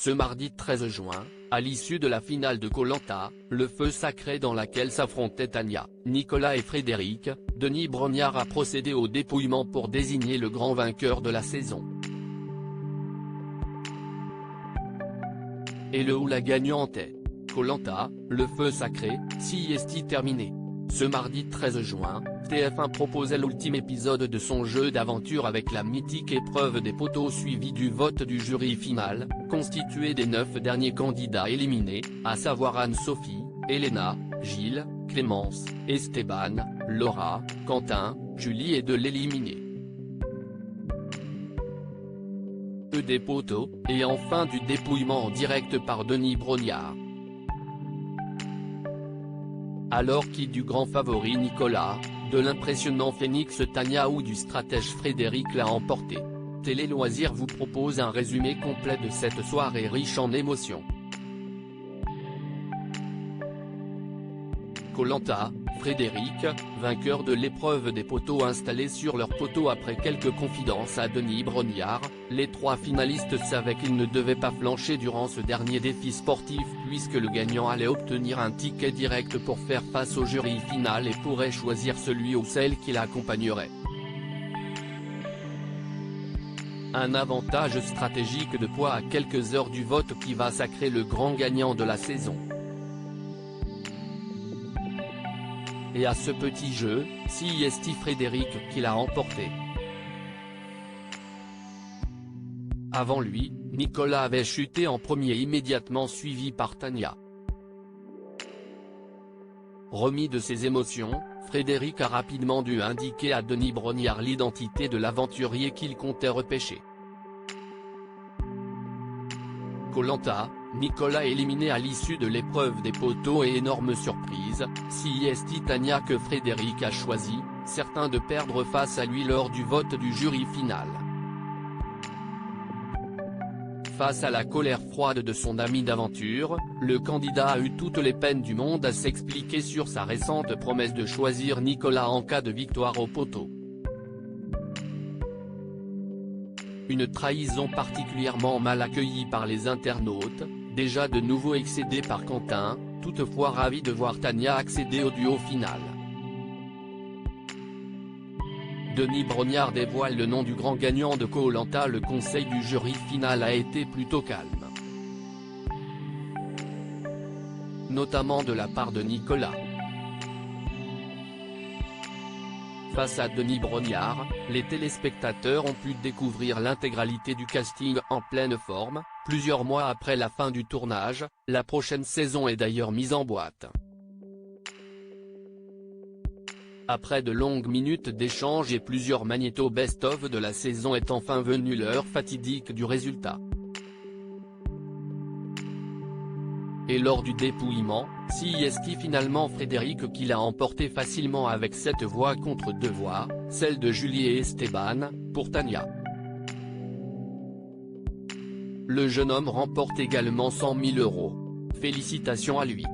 Ce mardi 13 juin, à l'issue de la finale de Koh-Lanta, le feu sacré dans laquelle s'affrontaient Tania, Nicolas et Frédéric, Denis Brognard a procédé au dépouillement pour désigner le grand vainqueur de la saison. Et le ou la gagnante est Koh-Lanta, le feu sacré, CIST terminé. Ce mardi 13 juin, TF1 proposait l'ultime épisode de son jeu d'aventure avec la mythique épreuve des poteaux suivie du vote du jury final, constitué des 9 derniers candidats éliminés, à savoir Anne-Sophie, Elena, Gilles, Clémence, Esteban, Laura, Quentin, Julie et de l'éliminer. Des poteaux, et enfin du dépouillement en direct par Denis Brognard. Alors qui du grand favori Nicolas, de l'impressionnant Phénix Tania ou du stratège Frédéric l'a emporté. Télé Loisirs vous propose un résumé complet de cette soirée riche en émotions. Koh-Lanta, Frédéric, vainqueur de l'épreuve des poteaux installés sur leur poteau après quelques confidences à Denis Brognard, les 3 finalistes savaient qu'ils ne devaient pas flancher durant ce dernier défi sportif puisque le gagnant allait obtenir un ticket direct pour faire face au jury final et pourrait choisir celui ou celle qui l'accompagnerait. Un avantage stratégique de poids à quelques heures du vote qui va sacrer le grand gagnant de la saison. Et à ce petit jeu, CIST Frédéric qui l'a emporté. Avant lui, Nicolas avait chuté en premier immédiatement suivi par Tania. Remis de ses émotions, Frédéric a rapidement dû indiquer à Denis Brognard l'identité de l'aventurier qu'il comptait repêcher. Koh-Lanta, Nicolas éliminé à l'issue de l'épreuve des poteaux et énorme surprise, CIST Tania que Frédéric a choisi, certain de perdre face à lui lors du vote du jury final. Face à la colère froide de son ami d'aventure, le candidat a eu toutes les peines du monde à s'expliquer sur sa récente promesse de choisir Nicolas en cas de victoire au poteau. Une trahison particulièrement mal accueillie par les internautes, déjà de nouveau excédés par Quentin, toutefois ravi de voir Tania accéder au duo final. Denis Brognard dévoile le nom du grand gagnant de Koh-Lanta. Le conseil du jury final a été plutôt calme. Notamment de la part de Nicolas. Face à Denis Brognard, les téléspectateurs ont pu découvrir l'intégralité du casting en pleine forme. Plusieurs mois après la fin du tournage, la prochaine saison est d'ailleurs mise en boîte. Après de longues minutes d'échange et plusieurs magnétos best-of de la saison est enfin venue l'heure fatidique du résultat. Et lors du dépouillement, CIST finalement Frédéric qui l'a emporté facilement avec 7 voix contre 2 voix, celle de Julie et Esteban, pour Tania. Le jeune homme remporte également 100 000 €. Félicitations à lui.